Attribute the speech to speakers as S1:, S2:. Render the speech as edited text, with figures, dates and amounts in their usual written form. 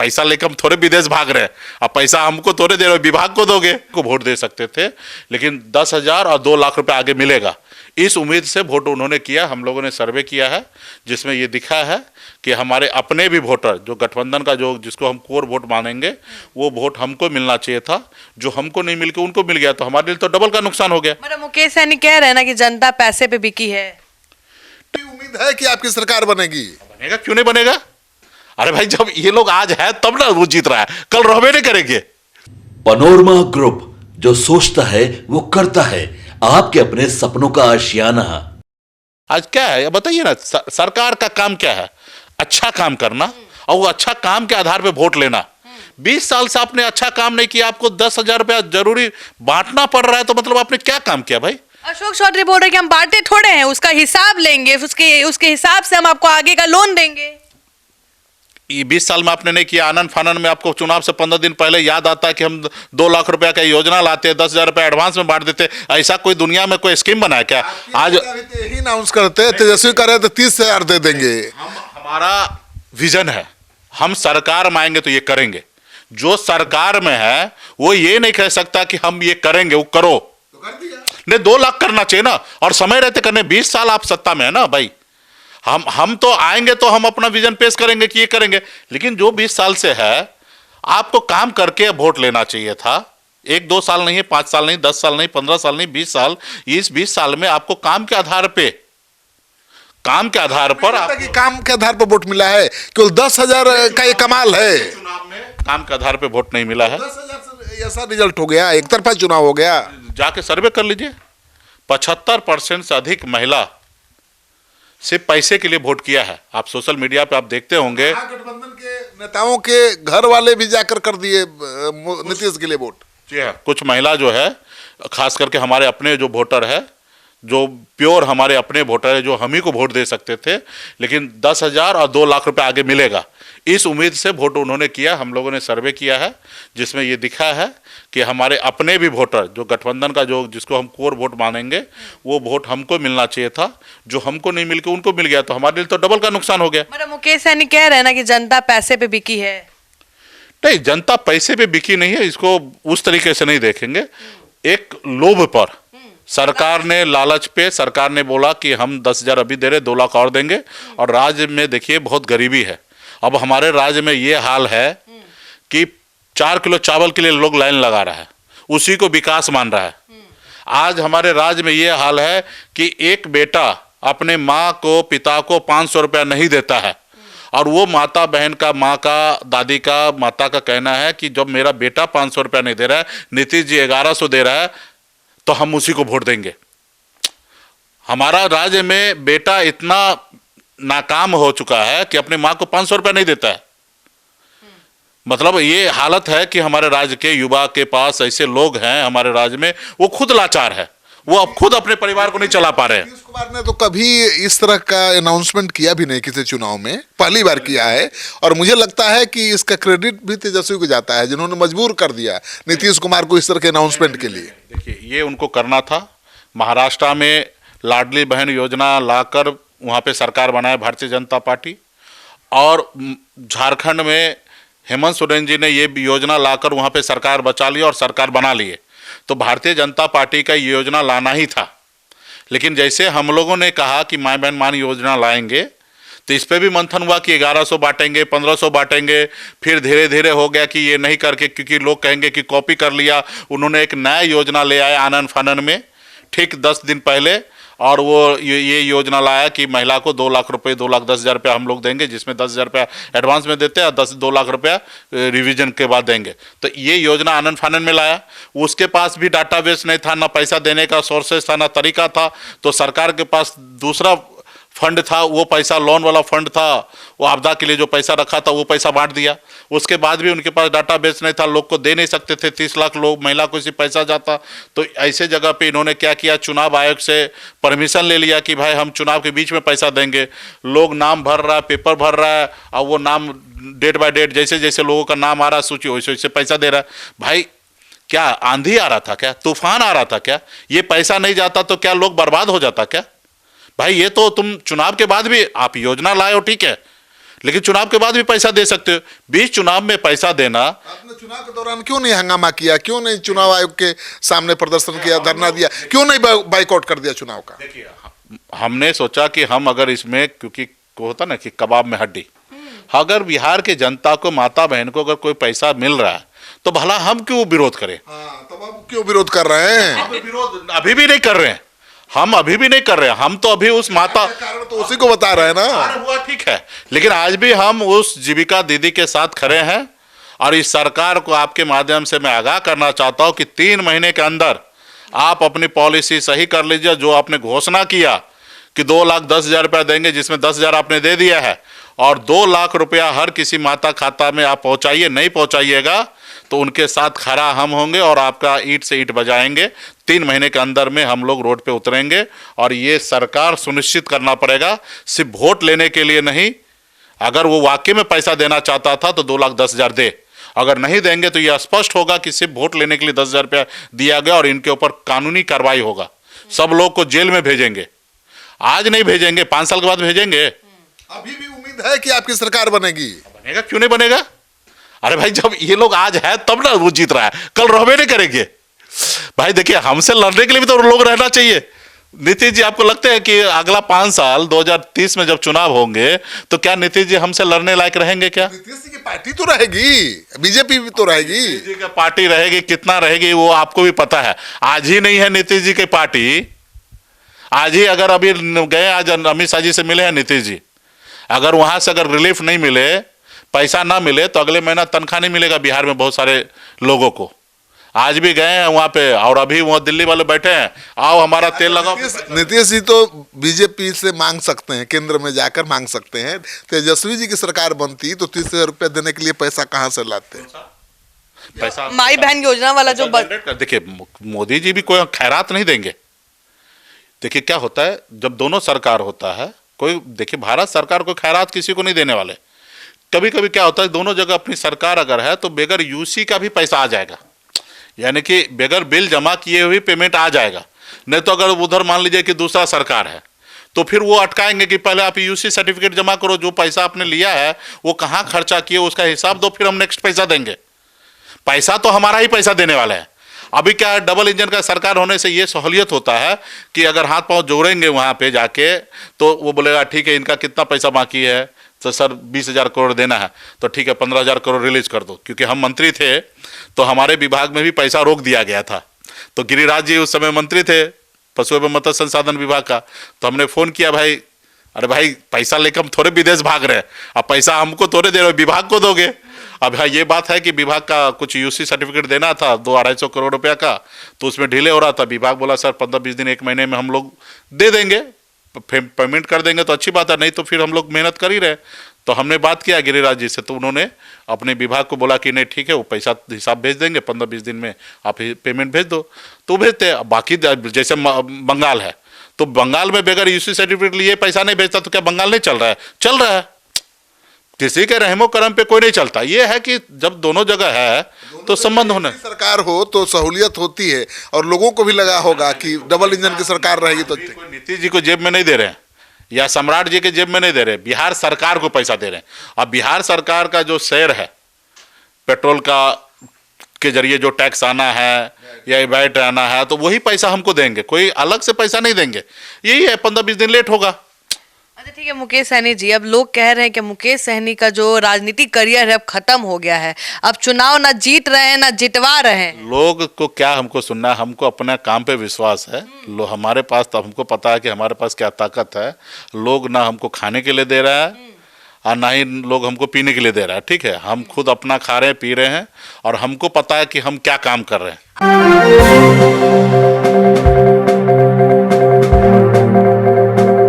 S1: पैसा लेकर हम थोड़े विदेश भाग रहे हैं। अब पैसा हमको थोड़े दे रहे हो, विभाग को दोगे। को वोट दे सकते थे, लेकिन 10,000 और 2 लाख रुपए आगे मिलेगा, इस उम्मीद से वोट उन्होंने किया। हम लोगों ने सर्वे किया है जिसमें ये दिखा है कि हमारे अपने भी वोटर, जो गठबंधन का जो जिसको हम कोर वोट मानेंगे, वो वोट हमको मिलना चाहिए था, जो हमको नहीं मिल के उनको मिल गया, तो हमारे लिए तो डबल का नुकसान हो गया।
S2: मतलब मुकेश सहनी कह रहे हैं ना कि जनता पैसे पे बिकी है।
S3: उम्मीद है कि आपकी सरकार बनेगी।
S1: बनेगा, क्यों नहीं बनेगा? अरे भाई, जब ये लोग आज है तब ना वो जीत रहा है, कल रहबे नहीं करेंगे।
S4: पनोरमा ग्रुप, जो सोचता है वो करता है। आपके अपने सपनों का आशियाना।
S1: आज क्या है बताइए ना, सरकार का काम क्या है? अच्छा काम करना, और वो अच्छा काम के आधार पे वोट लेना। 20 साल से आपने अच्छा काम नहीं किया, आपको 10,000 रुपया जरूरी बांटना पड़ रहा है, तो मतलब आपने क्या काम किया भाई?
S2: अशोक चौधरी बोल रहे कि हम बांटे थोड़े हैं, उसका हिसाब लेंगे, उसके हिसाब से हम आपको आगे का लोन देंगे।
S1: ये 20 साल में आपने नहीं किया। आनंद फानन में आपको चुनाव से 15 दिन पहले याद आता है कि हम 2 लाख रुपया का योजना लाते, 10,000 रुपया एडवांस में बांट देते। ऐसा कोई दुनिया में कोई स्कीम बनाया क्या? आज
S3: यही अनाउंस करते, तेजस्वी कर रहे तो 30,000 दे देंगे।
S1: हमारा विजन है, हम सरकार में आएंगे तो ये करेंगे। जो सरकार में है वो ये नहीं कह सकता कि हम ये करेंगे, वो करो। नहीं, 2 लाख करना चाहिए ना, और समय रहते करने। 20 साल आप सत्ता में है ना भाई। हम तो आएंगे तो हम अपना विजन पेश करेंगे कि ये करेंगे, लेकिन जो 20 साल से है, आपको काम करके वोट लेना चाहिए था। 1-2 साल नहीं, 5 साल नहीं, 10 साल नहीं, 15 साल नहीं, 20 साल। इस 20 साल में आपको काम के आधार पर
S3: काम के आधार पर वोट मिला है। केवल 10,000 का ये कमाल है।
S1: चुनाव में काम के आधार पर वोट नहीं मिला है।
S3: 10,000 से ऐसा रिजल्ट हो गया, एक तरफा चुनाव हो गया।
S1: जाके सर्वे कर लीजिए, 75% से अधिक महिला सिर्फ पैसे के लिए वोट किया है। आप सोशल मीडिया पे आप देखते होंगे,
S3: गठबंधन के नेताओं के घर वाले भी जाकर कर दिए नीतीश के लिए वोट।
S1: जी हाँ, कुछ महिला जो है, खास करके हमारे अपने जो वोटर है, जो प्योर हमारे अपने वोटर है, जो हम ही को वोट दे सकते थे, लेकिन 10,000 और 2 लाख रुपए आगे मिलेगा, इस उम्मीद से वोट उन्होंने किया। हम लोगों ने सर्वे किया है जिसमें ये दिखा है कि हमारे अपने भी वोटर, जो गठबंधन का जो जिसको हम कोर वोट मानेंगे, वो वोट हमको मिलना चाहिए था, जो हमको नहीं मिल के उनको मिल गया, तो हमारे लिए तो डबल का नुकसान हो गया।
S2: मतलब मुकेश सहनी कह रहे हैं ना कि जनता पैसे पे बिकी है।
S1: नहीं, जनता पैसे पे बिकी नहीं है, इसको उस तरीके से नहीं देखेंगे। एक लोभ पर सरकार ने, लालच पे सरकार ने बोला कि हम 10,000 अभी दे रहे, 2 लाख और देंगे। और राज्य में देखिए बहुत गरीबी है। अब हमारे राज्य में ये हाल है कि 4 किलो चावल के लिए लोग लाइन लगा रहा है, उसी को विकास मान रहा है। आज हमारे राज्य में ये हाल है कि एक बेटा अपने माँ को, पिता को 500 रुपया नहीं देता है, और वो माता बहन का, माँ का, दादी का, माता का कहना है कि जब मेरा बेटा 500 रुपया नहीं दे रहा है, नीतीश जी 1100 दे रहा है, तो हम उसी को वोट देंगे। हमारा राज्य में बेटा इतना नाकाम हो चुका है कि अपने माँ को 500 रुपया नहीं देता है। मतलब ये हालत है कि हमारे राज्य के युवा के पास ऐसे लोग हैं हमारे राज्य में, वो खुद लाचार है, वो अब खुद अपने परिवार को नहीं चला पा रहे हैं।
S3: नीतीश कुमार ने तो कभी इस तरह का अनाउंसमेंट किया भी नहीं किसी चुनाव में, पहली बार किया है। और मुझे लगता है कि इसका क्रेडिट भी तेजस्वी को जाता है, जिन्होंने मजबूर कर दिया नीतीश कुमार को इस तरह के अनाउंसमेंट के लिए।
S1: देखिए, ये उनको करना था। महाराष्ट्र में लाडली बहन योजना लाकर वहाँ पे सरकार बनाए भारतीय जनता पार्टी, और झारखंड में हेमंत सोरेन जी ने ये योजना लाकर वहाँ पे सरकार बचा ली और सरकार बना लिए। तो भारतीय जनता पार्टी का ये योजना लाना ही था, लेकिन जैसे हम लोगों ने कहा कि माय बहन मान योजना लाएंगे, तो इस पर भी मंथन हुआ कि 1100 बांटेंगे, 1500 बांटेंगे। फिर धीरे धीरे हो गया कि ये नहीं करके, क्योंकि लोग कहेंगे कि कॉपी कर लिया। उन्होंने एक नया योजना ले आए आनंद फानन में ठीक 10 दिन पहले, और वो ये योजना लाया कि महिला को 2 लाख रुपए, 2,10,000 रुपया हम लोग देंगे, जिसमें 10,000 रुपया एडवांस में देते हैं और 2 लाख रुपया रिवीजन के बाद देंगे। तो ये योजना आनंद फानन में लाया। उसके पास भी डाटाबेस नहीं था, ना पैसा देने का सोर्सेस था, ना तरीका था। तो सरकार के पास दूसरा फंड था, वो पैसा लोन वाला फंड था, वो आपदा के लिए जो पैसा रखा था वो पैसा बांट दिया। उसके बाद भी उनके पास डाटाबेस नहीं था, लोग को दे नहीं सकते थे। 30 लाख लोग, महिला को इसी पैसा जाता। तो ऐसे जगह पे इन्होंने क्या किया, चुनाव आयोग से परमिशन ले लिया कि भाई हम चुनाव के बीच में पैसा देंगे। लोग नाम भर रहा है, पेपर भर रहा है, और वो नाम डेट बाय डेट जैसे जैसे लोगों का नाम आ रहा है सूची, वैसे वैसे पैसा दे रहा है। भाई क्या आंधी आ रहा था क्या, तूफान आ रहा था क्या? ये पैसा नहीं जाता तो क्या लोग बर्बाद हो जाता क्या? भाई ये तो तुम चुनाव के बाद भी आप योजना लाए हो, ठीक है, लेकिन चुनाव के बाद भी पैसा दे सकते हो। बीच चुनाव में पैसा देना,
S3: आपने चुनाव के दौरान क्यों नहीं हंगामा किया, क्यों नहीं चुनाव आयोग के सामने प्रदर्शन किया, धरना दिया, क्यों नहीं बाइकआउट कर दिया चुनाव का?
S1: देखिए, हमने सोचा कि हम अगर इसमें, क्योंकि होता ना कि कबाब में हड्डी, अगर बिहार के जनता को, माता बहन को अगर कोई पैसा मिल रहा है तो भला हम क्यों विरोध करें?
S3: तो आप क्यों विरोध कर रहे हैं?
S1: हम विरोध अभी भी नहीं कर रहे हैं, हम अभी भी नहीं कर रहे हैं। हम तो अभी उस माता,
S3: कारण तो उसी को बता रहे हैं ना।
S1: अरे हुआ ठीक है, लेकिन आज भी हम उस जीविका दीदी के साथ खड़े हैं। और इस सरकार को आपके माध्यम से मैं आगाह करना चाहता हूं कि 3 महीने के अंदर आप अपनी पॉलिसी सही कर लीजिए। जो आपने घोषणा किया कि 2,10,000 रुपया देंगे, जिसमें 10,000 आपने दे दिया है, और 2 लाख रुपया हर किसी माता खाता में आप पहुंचाइए। नहीं पहुंचाइएगा तो उनके साथ खड़ा हम होंगे और आपका ईंट से ईंट बजाएंगे। 3 महीने के अंदर में हम लोग रोड पे उतरेंगे। और ये सरकार सुनिश्चित करना पड़ेगा, सिर्फ वोट लेने के लिए नहीं। अगर वो वाकई में पैसा देना चाहता था तो 2,10,000 दे। अगर नहीं देंगे तो यह स्पष्ट होगा कि सिर्फ वोट लेने के लिए 10,000 रुपया दिया गया और इनके ऊपर कानूनी कार्रवाई होगा। सब लोग को जेल में भेजेंगे। आज नहीं भेजेंगे, 5 साल के बाद भेजेंगे।
S3: अभी भी उम्मीद है कि आपकी सरकार बनेगी।
S1: बनेगा, क्यों नहीं बनेगा? अरे भाई, जब ये लोग आज है तब ना वो जीत रहा है, कल रहबे नहीं करेंगे। भाई देखिए, हमसे लड़ने के लिए भी तो लोग रहना चाहिए। नीतीश जी, आपको लगता है कि अगला 5 साल 2030 में जब चुनाव होंगे तो क्या नीतीश जी हमसे लड़ने लायक रहेंगे? क्या
S3: नीतीश जी की पार्टी तो रहेगी, बीजेपी भी तो रहेगी।
S1: नीतीश जी की पार्टी रहेगी, कितना रहेगी वो आपको भी पता है। आज ही नहीं है नीतीश जी की पार्टी। आज ही अगर अभी गए, आज अमित शाह जी से मिले हैं नीतीश जी, अगर वहां से अगर रिलीफ नहीं मिले, पैसा ना मिले तो अगले महीना तनख्वाह नहीं मिलेगा बिहार में बहुत सारे लोगों को। आज भी गए हैं वहां पे, और अभी वहां दिल्ली वाले बैठे हैं, आओ हमारा तेल लगाओ।
S3: नीतीश जी तो बीजेपी से मांग सकते हैं, केंद्र में जाकर मांग सकते हैं। तेजस्वी जी की सरकार बनती तो 30,000 रुपया देने के लिए पैसा कहां से लाते?
S1: पैसा
S2: माई बहन योजना वाला जो
S1: देखिए, मोदी जी भी कोई खैरात नहीं देंगे। देखिए क्या होता है, जब दोनों सरकार होता है, कोई, देखिए भारत सरकार को खैरात किसी को नहीं देने वाले। कभी कभी क्या होता है, दोनों जगह अपनी सरकार अगर है तो बेगर यूसी का भी पैसा आ जाएगा, यानी कि बेगर बिल जमा किए हुए पेमेंट आ जाएगा। नहीं तो अगर उधर मान लीजिए कि दूसरा सरकार है तो फिर वो अटकाएंगे कि पहले आप यूसी सर्टिफिकेट जमा करो, जो पैसा आपने लिया है वो कहाँ खर्चा किए उसका हिसाब दो, फिर हम नेक्स्ट पैसा देंगे। पैसा तो हमारा ही पैसा देने वाला है। अभी क्या है, डबल इंजन का सरकार होने से ये सहूलियत होता है कि अगर हाथ पांव जोड़ेंगे वहां पे जाके तो वो बोलेगा ठीक है, इनका कितना पैसा बाकी है, तो सर 20,000 करोड़ देना है, तो ठीक है 15,000 करोड़ रिलीज कर दो। क्योंकि हम मंत्री थे तो हमारे विभाग में भी पैसा रोक दिया गया था। तो गिरिराज जी उस समय मंत्री थे पशु एवं मत्स्य संसाधन विभाग का, तो हमने फोन किया, भाई अरे भाई पैसा लेकर हम थोड़े विदेश भाग रहे हैं, अब पैसा हमको थोड़े दे रहे, विभाग को दोगे। अब हाँ ये बात है कि विभाग का कुछ यूसी सर्टिफिकेट देना था 200-250 करोड़ रुपया का, तो उसमें डिले हो रहा था। विभाग बोला सर 15-20 दिन 1 महीने में हम लोग दे देंगे, पेमेंट कर देंगे तो अच्छी बात है, नहीं तो फिर हम लोग मेहनत कर ही रहे। तो हमने बात किया गिरिराज जी से, तो उन्होंने अपने विभाग को बोला कि नहीं ठीक है, वो पैसा हिसाब भेज देंगे, 15-20 दिन में आप पेमेंट भेज दो, तो भेजते। बाकी जैसे बंगाल है, तो बंगाल में बगैर यूसी सर्टिफिकेट लिए पैसा नहीं भेजता तो क्या बंगाल नहीं चल रहा है? चल रहा है। किसी के रहमो करम पे कोई नहीं चलता। ये है कि जब दोनों जगह है तो संबंध होना।
S3: सरकार हो तो सहूलियत होती है, और लोगों को भी लगा होगा कि डबल इंजन की सरकार रहेगी तो।
S1: कोई नीतीश जी को जेब में नहीं दे रहे हैं या सम्राट जी के जेब में नहीं दे रहे, बिहार सरकार को पैसा दे रहे हैं। अब बिहार सरकार का जो शेयर है पेट्रोल का के जरिए जो टैक्स आना है या वैट आना है, तो वही पैसा हमको देंगे, कोई अलग से पैसा नहीं देंगे। यही है, 15-20 दिन लेट होगा।
S2: अच्छा ठीक है मुकेश सहनी जी, अब लोग कह रहे हैं कि मुकेश सहनी का जो राजनीतिक करियर है अब खत्म हो गया है, अब चुनाव ना जीत रहे हैं ना जितवा रहे हैं।
S1: लोग को क्या हमको सुनना है, हमको अपने काम पे विश्वास है। हमारे पास तो हमको पता है कि हमारे पास क्या ताकत है। लोग ना हमको खाने के लिए दे रहा है और ना ही लोग हमको पीने के लिए दे रहा है। ठीक है, हम खुद अपना खा रहे हैं, पी रहे हैं, और हमको पता है कि हम क्या काम कर रहे हैं।